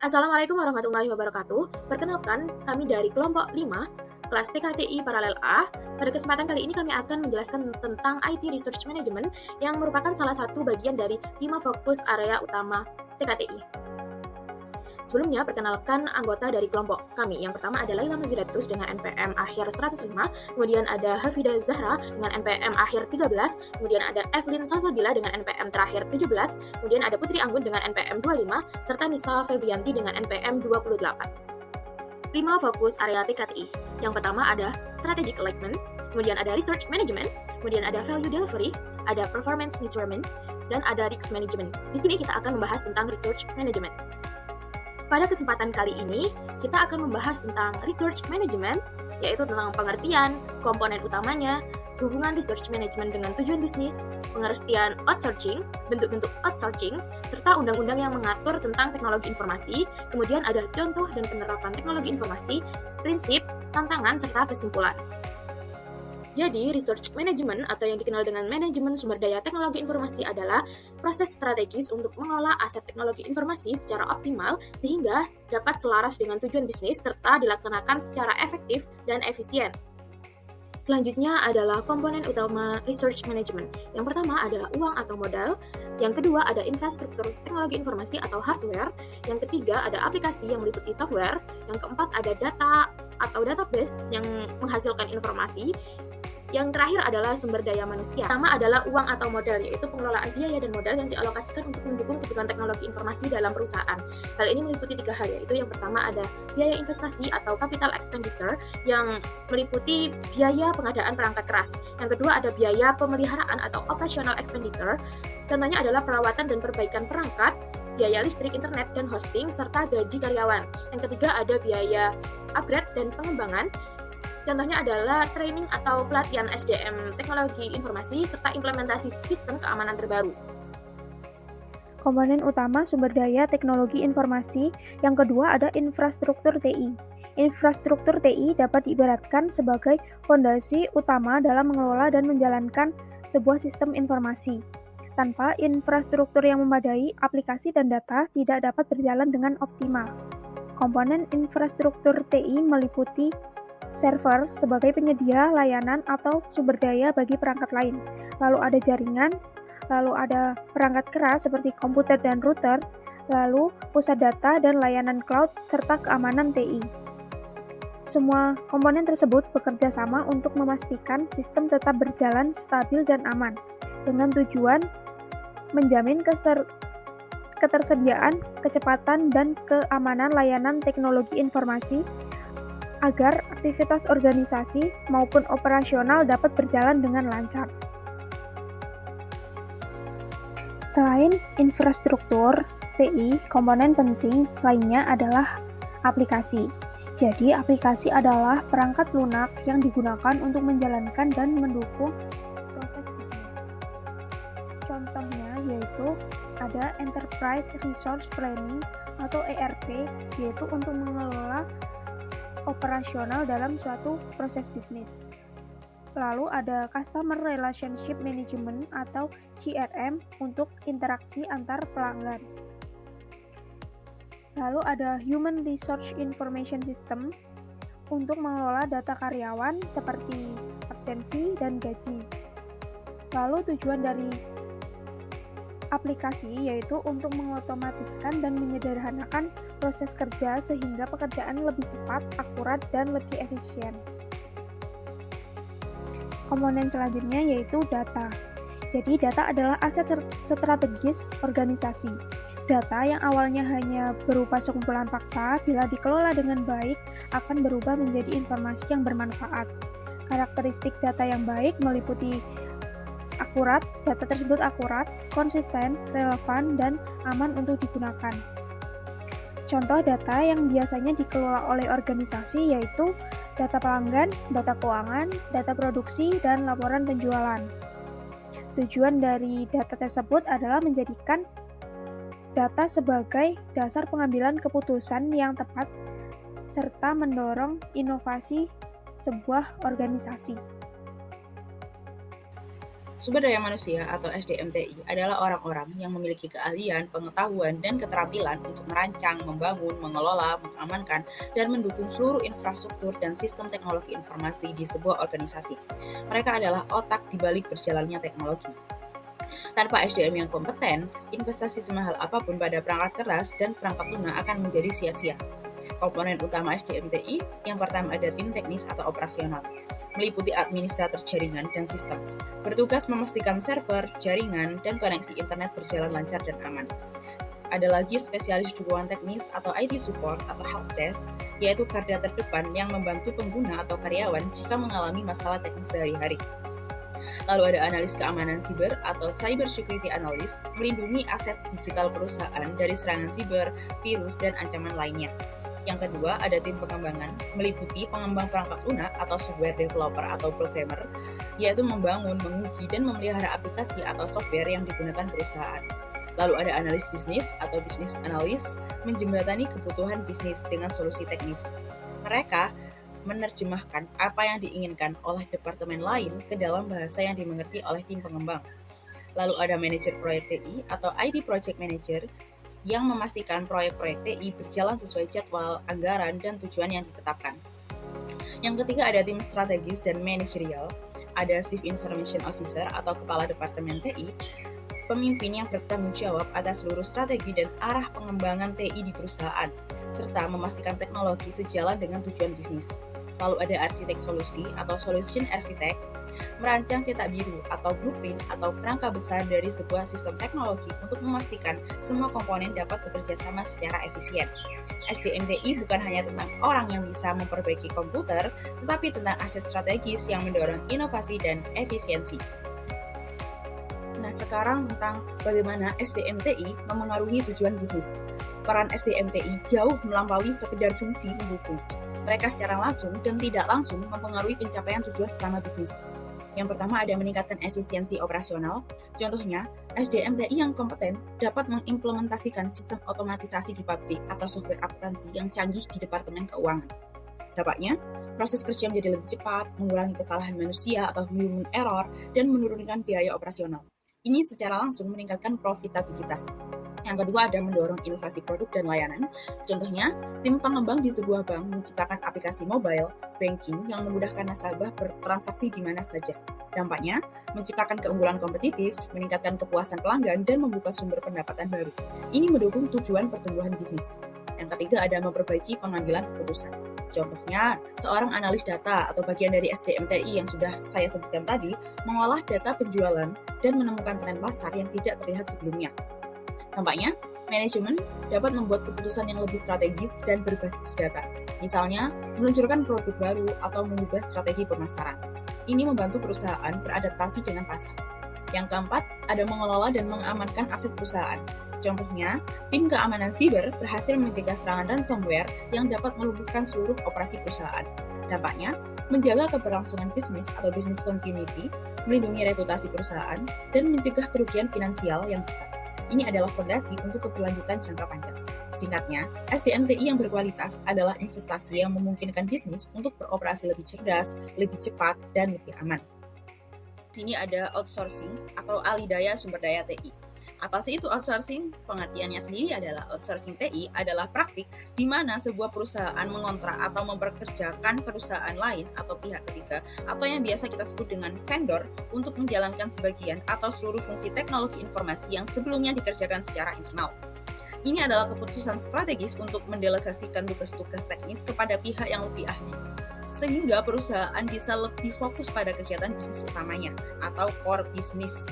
Assalamualaikum warahmatullahi wabarakatuh. Perkenalkan, kami dari kelompok 5, kelas TKTI Paralel A. Pada kesempatan kali ini kami akan menjelaskan tentang IT Research Management yang merupakan salah satu bagian dari 5 fokus area utama TKTI. Sebelumnya, perkenalkan anggota dari kelompok kami. Yang pertama ada Laila Mazidatus dengan NPM akhir 105, kemudian ada Hafida Zahra dengan NPM akhir 13, kemudian ada Evelyn Salsabila dengan NPM terakhir 17, kemudian ada Putri Anggun dengan NPM 25, serta Nisa Febrianti dengan NPM 28. 5 fokus area TKTI. Yang pertama ada Strategic Alignment, kemudian ada Research Management, kemudian ada Value Delivery, ada Performance Measurement, dan ada Risk Management. Di sini kita akan membahas tentang Research Management. Pada kesempatan kali ini, kita akan membahas tentang research management, yaitu tentang pengertian, komponen utamanya, hubungan research management dengan tujuan bisnis, pengertian outsourcing, bentuk-bentuk outsourcing, serta undang-undang yang mengatur tentang teknologi informasi, kemudian ada contoh dan penerapan teknologi informasi, prinsip, tantangan, serta kesimpulan. Jadi, research management atau yang dikenal dengan manajemen sumber daya teknologi informasi adalah proses strategis untuk mengelola aset teknologi informasi secara optimal sehingga dapat selaras dengan tujuan bisnis serta dilaksanakan secara efektif dan efisien. Selanjutnya adalah komponen utama research management. Yang pertama adalah uang atau modal, yang kedua ada infrastruktur teknologi informasi atau hardware, yang ketiga ada aplikasi yang meliputi software, yang keempat ada data atau database yang menghasilkan informasi, yang terakhir adalah sumber daya manusia. Pertama adalah uang atau modal, yaitu pengelolaan biaya dan modal yang dialokasikan untuk mendukung kebutuhan teknologi informasi dalam perusahaan. Hal ini meliputi 3 hal, yaitu yang pertama ada biaya investasi atau capital expenditure yang meliputi biaya pengadaan perangkat keras. Yang kedua ada biaya pemeliharaan atau operational expenditure. Contohnya adalah perawatan dan perbaikan perangkat, biaya listrik, internet, dan hosting, serta gaji karyawan. Yang ketiga ada biaya upgrade dan pengembangan. Contohnya adalah training atau pelatihan SDM teknologi informasi serta implementasi sistem keamanan terbaru. Komponen utama sumber daya teknologi informasi, yang kedua ada infrastruktur TI. Infrastruktur TI dapat diibaratkan sebagai fondasi utama dalam mengelola dan menjalankan sebuah sistem informasi. Tanpa infrastruktur yang memadai, aplikasi dan data tidak dapat berjalan dengan optimal. Komponen infrastruktur TI meliputi server sebagai penyedia layanan atau sumber daya bagi perangkat lain. Lalu ada jaringan, lalu ada perangkat keras seperti komputer dan router, lalu pusat data dan layanan cloud, serta keamanan TI. Semua komponen tersebut bekerja sama untuk memastikan sistem tetap berjalan stabil dan aman, dengan tujuan menjamin ketersediaan, kecepatan, dan keamanan layanan teknologi informasi agar aktivitas organisasi maupun operasional dapat berjalan dengan lancar. Selain infrastruktur TI, komponen penting lainnya adalah aplikasi. Jadi, aplikasi adalah perangkat lunak yang digunakan untuk menjalankan dan mendukung proses bisnis. Contohnya yaitu ada Enterprise Resource Planning atau ERP, yaitu untuk mengelola operasional dalam suatu proses bisnis. Lalu ada Customer Relationship Management atau CRM untuk interaksi antar pelanggan. Lalu ada Human Resource Information System untuk mengelola data karyawan seperti absensi dan gaji. Lalu tujuan dari aplikasi yaitu untuk mengotomatiskan dan menyederhanakan proses kerja sehingga pekerjaan lebih cepat, akurat, dan lebih efisien. Komponen selanjutnya yaitu data. Jadi data adalah aset strategis organisasi. Data yang awalnya hanya berupa sekumpulan fakta, bila dikelola dengan baik akan berubah menjadi informasi yang bermanfaat. Karakteristik data yang baik meliputi akurat, data tersebut akurat, konsisten, relevan, dan aman untuk digunakan. Contoh data yang biasanya dikelola oleh organisasi yaitu data pelanggan, data keuangan, data produksi, dan laporan penjualan. Tujuan dari data tersebut adalah menjadikan data sebagai dasar pengambilan keputusan yang tepat serta mendorong inovasi sebuah organisasi. Sumber daya manusia atau SDM TI adalah orang-orang yang memiliki keahlian, pengetahuan, dan keterampilan untuk merancang, membangun, mengelola, mengamankan, dan mendukung seluruh infrastruktur dan sistem teknologi informasi di sebuah organisasi. Mereka adalah otak di balik berjalannya teknologi. Tanpa SDM yang kompeten, investasi semahal apapun pada perangkat keras dan perangkat lunak akan menjadi sia-sia. Komponen utama SDM TI, yang pertama ada tim teknis atau operasional, meliputi administrator jaringan dan sistem, bertugas memastikan server, jaringan, dan koneksi internet berjalan lancar dan aman. Ada lagi spesialis dukungan teknis atau IT support atau helpdesk, yaitu garda terdepan yang membantu pengguna atau karyawan jika mengalami masalah teknis sehari-hari. Lalu ada analis keamanan siber atau cyber security analyst, melindungi aset digital perusahaan dari serangan siber, virus, dan ancaman lainnya. Yang kedua, ada tim pengembangan, meliputi pengembang perangkat lunak atau software developer atau programmer, yaitu membangun, menguji, dan memelihara aplikasi atau software yang digunakan perusahaan. Lalu ada analis bisnis atau business analyst, menjembatani kebutuhan bisnis dengan solusi teknis. Mereka menerjemahkan apa yang diinginkan oleh departemen lain ke dalam bahasa yang dimengerti oleh tim pengembang. Lalu ada manajer proyek TI atau IT project manager, yang memastikan proyek-proyek TI berjalan sesuai jadwal, anggaran, dan tujuan yang ditetapkan. Yang ketiga ada tim strategis dan manajerial, ada Chief Information Officer atau Kepala Departemen TI, pemimpin yang bertanggung jawab atas seluruh strategi dan arah pengembangan TI di perusahaan, serta memastikan teknologi sejalan dengan tujuan bisnis. Lalu ada arsitek solusi atau solution architect, merancang cetak biru atau blueprint atau kerangka besar dari sebuah sistem teknologi untuk memastikan semua komponen dapat bekerja sama secara efisien. SDM-TI bukan hanya tentang orang yang bisa memperbaiki komputer, tetapi tentang aset strategis yang mendorong inovasi dan efisiensi. Nah, sekarang tentang bagaimana SDM-TI memengaruhi tujuan bisnis. Peran SDM-TI jauh melampaui sekedar fungsi mendukung. Mereka secara langsung dan tidak langsung mempengaruhi pencapaian tujuan utama bisnis. Yang pertama ada meningkatkan efisiensi operasional. Contohnya, SDM-TI yang kompeten dapat mengimplementasikan sistem otomatisasi di pabrik atau software akuntansi yang canggih di Departemen Keuangan. Dampaknya, proses kerja menjadi lebih cepat, mengurangi kesalahan manusia atau human error, dan menurunkan biaya operasional. Ini secara langsung meningkatkan profitabilitas. Yang kedua ada mendorong inovasi produk dan layanan. Contohnya, tim pengembang di sebuah bank menciptakan aplikasi mobile banking yang memudahkan nasabah bertransaksi di mana saja. Dampaknya, menciptakan keunggulan kompetitif, meningkatkan kepuasan pelanggan, dan membuka sumber pendapatan baru. Ini mendukung tujuan pertumbuhan bisnis. Yang ketiga ada memperbaiki pengambilan keputusan. Contohnya, seorang analis data atau bagian dari SDM-TI yang sudah saya sebutkan tadi, mengolah data penjualan dan menemukan tren pasar yang tidak terlihat sebelumnya. Dampaknya, manajemen dapat membuat keputusan yang lebih strategis dan berbasis data. Misalnya, meluncurkan produk baru atau mengubah strategi pemasaran. Ini membantu perusahaan beradaptasi dengan pasar. Yang keempat, ada mengelola dan mengamankan aset perusahaan. Contohnya, tim keamanan siber berhasil mencegah serangan ransomware yang dapat melumpuhkan seluruh operasi perusahaan. Dampaknya, menjaga keberlangsungan bisnis atau business continuity, melindungi reputasi perusahaan, dan mencegah kerugian finansial yang besar. Ini adalah fondasi untuk keberlanjutan jangka panjang. Singkatnya, SDM-TI yang berkualitas adalah investasi yang memungkinkan bisnis untuk beroperasi lebih cerdas, lebih cepat, dan lebih aman. Di sini ada outsourcing atau alih daya sumber daya TI. Apa sih itu outsourcing? Pengertiannya sendiri adalah outsourcing TI adalah praktik di mana sebuah perusahaan mengontrak atau memperkerjakan perusahaan lain atau pihak ketiga atau yang biasa kita sebut dengan vendor untuk menjalankan sebagian atau seluruh fungsi teknologi informasi yang sebelumnya dikerjakan secara internal. Ini adalah keputusan strategis untuk mendelegasikan tugas-tugas teknis kepada pihak yang lebih ahli, sehingga perusahaan bisa lebih fokus pada kegiatan bisnis utamanya atau core business.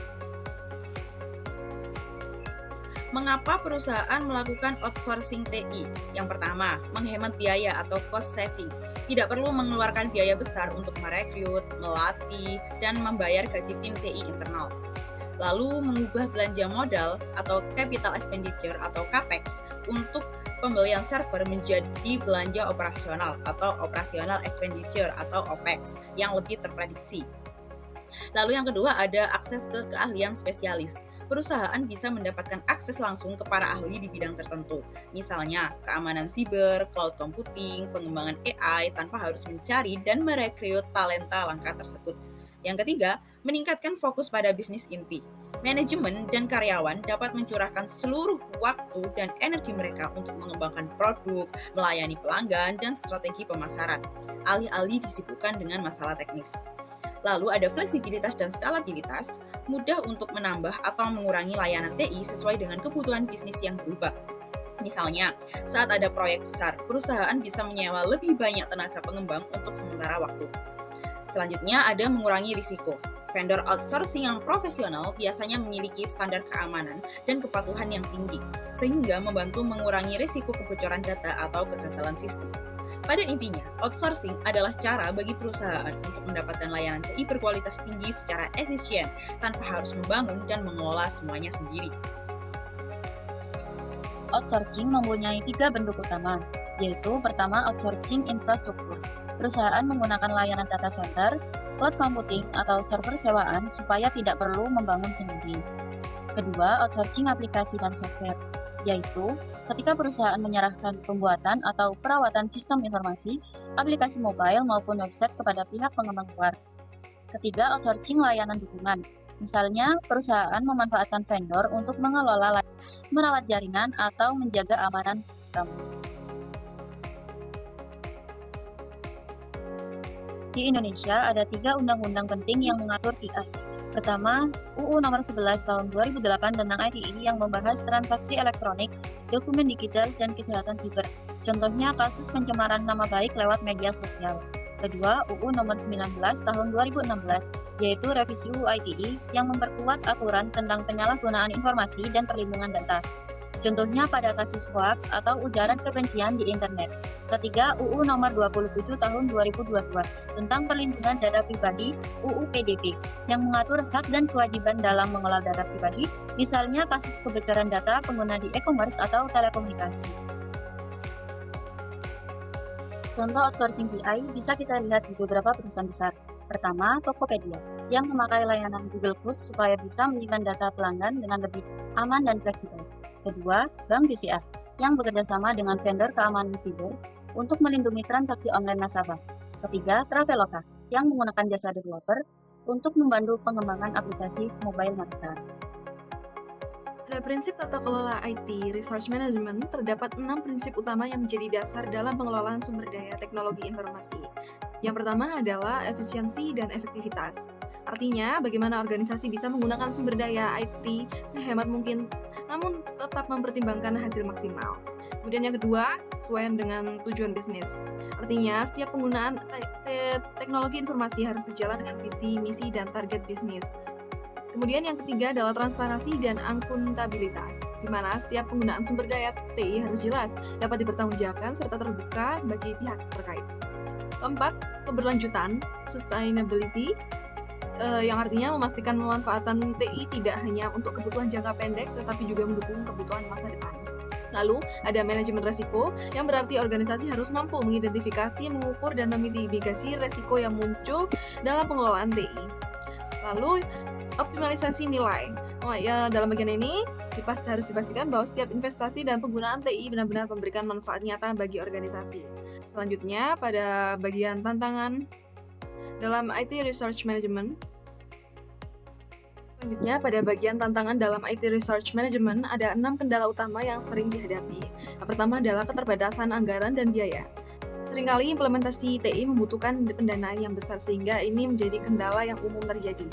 Mengapa perusahaan melakukan outsourcing TI? Yang pertama, menghemat biaya atau cost saving. Tidak perlu mengeluarkan biaya besar untuk merekrut, melatih, dan membayar gaji tim TI internal. Lalu mengubah belanja modal atau capital expenditure atau CAPEX untuk pembelian server menjadi belanja operasional atau operational expenditure atau OPEX yang lebih terprediksi. Lalu yang kedua ada akses ke keahlian spesialis. Perusahaan bisa mendapatkan akses langsung ke para ahli di bidang tertentu. Misalnya keamanan siber, cloud computing, pengembangan AI tanpa harus mencari dan merekrut talenta langka tersebut. Yang ketiga, meningkatkan fokus pada bisnis inti. Manajemen dan karyawan dapat mencurahkan seluruh waktu dan energi mereka untuk mengembangkan produk, melayani pelanggan, dan strategi pemasaran, alih-alih disibukkan dengan masalah teknis. Lalu ada fleksibilitas dan skalabilitas, mudah untuk menambah atau mengurangi layanan TI sesuai dengan kebutuhan bisnis yang berubah. Misalnya, saat ada proyek besar, perusahaan bisa menyewa lebih banyak tenaga pengembang untuk sementara waktu. Selanjutnya ada mengurangi risiko. Vendor outsourcing yang profesional biasanya memiliki standar keamanan dan kepatuhan yang tinggi, sehingga membantu mengurangi risiko kebocoran data atau kegagalan sistem. Pada intinya, outsourcing adalah cara bagi perusahaan untuk mendapatkan layanan TI berkualitas tinggi secara efisien, tanpa harus membangun dan mengelola semuanya sendiri. Outsourcing mempunyai 3 bentuk utama, yaitu pertama outsourcing infrastruktur. Perusahaan menggunakan layanan data center, cloud computing, atau server sewaan supaya tidak perlu membangun sendiri. Kedua, outsourcing aplikasi dan software, yaitu ketika perusahaan menyerahkan pembuatan atau perawatan sistem informasi, aplikasi mobile maupun website kepada pihak pengembang luar. Ketiga, outsourcing layanan dukungan. Misalnya, perusahaan memanfaatkan vendor untuk mengelola, merawat jaringan, atau menjaga amanan sistem. Di Indonesia ada 3 undang-undang penting yang mengatur TI. Pertama, UU Nomor 11 Tahun 2008 tentang ITI yang membahas transaksi elektronik, dokumen digital, dan kejahatan siber. Contohnya kasus pencemaran nama baik lewat media sosial. Kedua, UU Nomor 19 Tahun 2016, yaitu revisi UU ITE yang memperkuat aturan tentang penyalahgunaan informasi dan perlindungan data. Contohnya pada kasus hoaks atau ujaran kebencian di internet. Ketiga, UU Nomor 27 Tahun 2022 tentang perlindungan data pribadi, UU PDP, yang mengatur hak dan kewajiban dalam mengelola data pribadi, misalnya kasus kebocoran data pengguna di e-commerce atau telekomunikasi. Contoh outsourcing TI bisa kita lihat di beberapa perusahaan besar. Pertama, Tokopedia, yang memakai layanan Google Cloud supaya bisa menyimpan data pelanggan dengan lebih aman dan fleksibel. Kedua, Bank BCA, yang bekerjasama dengan vendor keamanan siber untuk melindungi transaksi online nasabah. Ketiga, Traveloka, yang menggunakan jasa developer untuk membantu pengembangan aplikasi mobile mereka. Pada prinsip tata kelola IT Resource Management, terdapat 6 prinsip utama yang menjadi dasar dalam pengelolaan sumber daya teknologi informasi. Yang pertama adalah efisiensi dan efektivitas. Artinya, bagaimana organisasi bisa menggunakan sumber daya IT sehemat mungkin, namun tetap mempertimbangkan hasil maksimal. Kemudian yang kedua, sesuai dengan tujuan bisnis. Artinya, setiap penggunaan teknologi informasi harus sejalan dengan visi, misi, dan target bisnis. Kemudian yang ketiga adalah transparansi dan akuntabilitas, di mana setiap penggunaan sumber daya TI harus jelas, dapat dipertanggungjawabkan, serta terbuka bagi pihak terkait. Keempat, keberlanjutan, sustainability, yang artinya memastikan pemanfaatan TI tidak hanya untuk kebutuhan jangka pendek, tetapi juga mendukung kebutuhan masa depan. Lalu, ada manajemen resiko, yang berarti organisasi harus mampu mengidentifikasi, mengukur, dan memitigasi resiko yang muncul dalam pengelolaan TI. Lalu, optimalisasi nilai. Dalam bagian ini, harus dipastikan bahwa setiap investasi dan penggunaan TI benar-benar memberikan manfaat nyata bagi organisasi. Selanjutnya, pada bagian tantangan dalam IT Research Management. Dalam IT Research Management, ada 6 kendala utama yang sering dihadapi. Yang pertama adalah keterbatasan anggaran dan biaya. Seringkali implementasi TI membutuhkan pendanaan yang besar, sehingga ini menjadi kendala yang umum terjadi.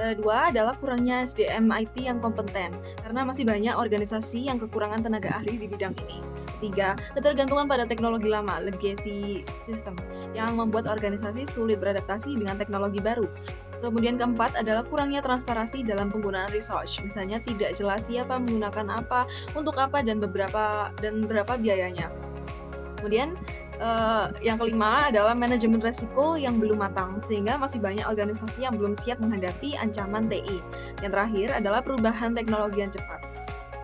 Kedua adalah kurangnya SDM IT yang kompeten, karena masih banyak organisasi yang kekurangan tenaga ahli di bidang ini. Ketiga, ketergantungan pada teknologi lama, legacy system, yang membuat organisasi sulit beradaptasi dengan teknologi baru. Kemudian keempat adalah kurangnya transparansi dalam penggunaan research, misalnya tidak jelas siapa menggunakan apa, untuk apa, dan berapa biayanya. Kemudian yang kelima adalah manajemen resiko yang belum matang, sehingga masih banyak organisasi yang belum siap menghadapi ancaman TI. Yang terakhir adalah perubahan teknologi yang cepat,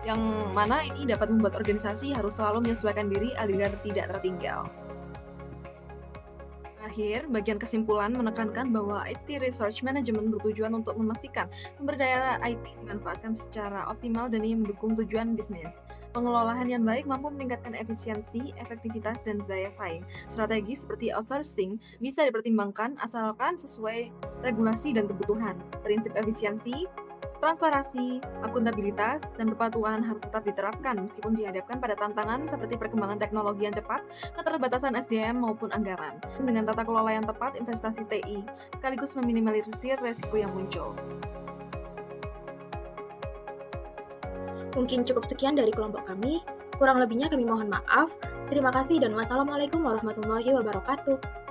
yang mana ini dapat membuat organisasi harus selalu menyesuaikan diri agar tidak tertinggal. Terakhir, bagian kesimpulan menekankan bahwa IT Research Management bertujuan untuk memastikan sumber daya IT dimanfaatkan secara optimal demi mendukung tujuan bisnis. Pengelolaan yang baik mampu meningkatkan efisiensi, efektivitas, dan daya saing. Strategi seperti outsourcing bisa dipertimbangkan asalkan sesuai regulasi dan kebutuhan. Prinsip efisiensi, transparansi, akuntabilitas, dan kepatuhan harus tetap diterapkan meskipun dihadapkan pada tantangan seperti perkembangan teknologi yang cepat, keterbatasan SDM maupun anggaran. Dengan tata kelola yang tepat, investasi TI sekaligus meminimalisir resiko yang muncul. Mungkin cukup sekian dari kelompok kami. Kurang lebihnya kami mohon maaf. Terima kasih dan wassalamualaikum warahmatullahi wabarakatuh.